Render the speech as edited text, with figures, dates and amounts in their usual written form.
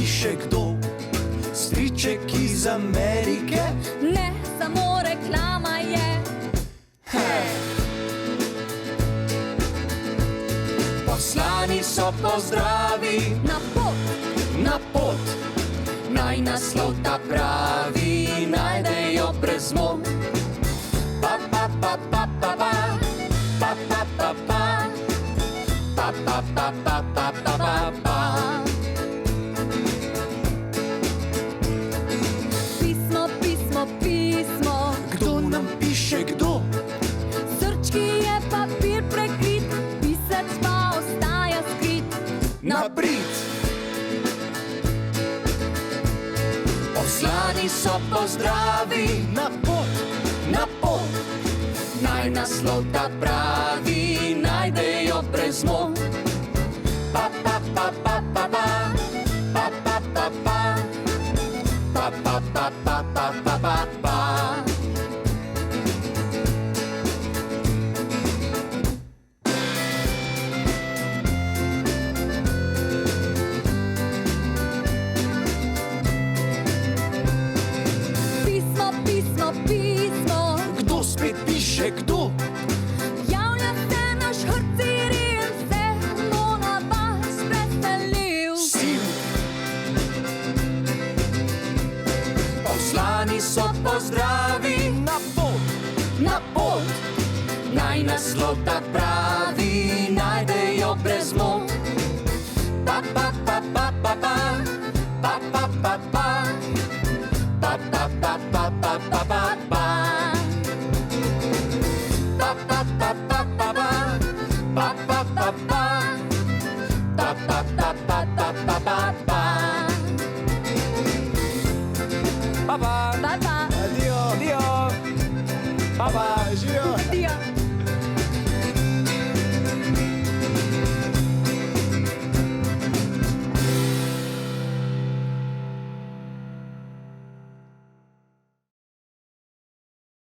piše kdo? Striček iz Amerike? Ne, samo reklama je. Poslani so pozdravi na pot, naj naslov ta pravi najdejo brez mot. Pa pa pa pa pa pa, pa pa pa pa, pa pa pa pa pa pa pa pa. Pismo, pismo, pismo. Kdo nam piše kdo? Srčki je papir prekrit, pisec pa ostaja skrit. Na brit. Poslani so pozdravi na pot, naj naslov ta pravi najdejo brez mot. Pa pa pa pa pa pa, pa pa pa pa, pa pa pa pa pa pa pa pa. Pismo, pismo, pismo. Kdo spet piše kdo? Javlja se naš Hrciri in se bo na vas preselil. Sil. Poslani so pozdravi na pot, naj naslov ta pravi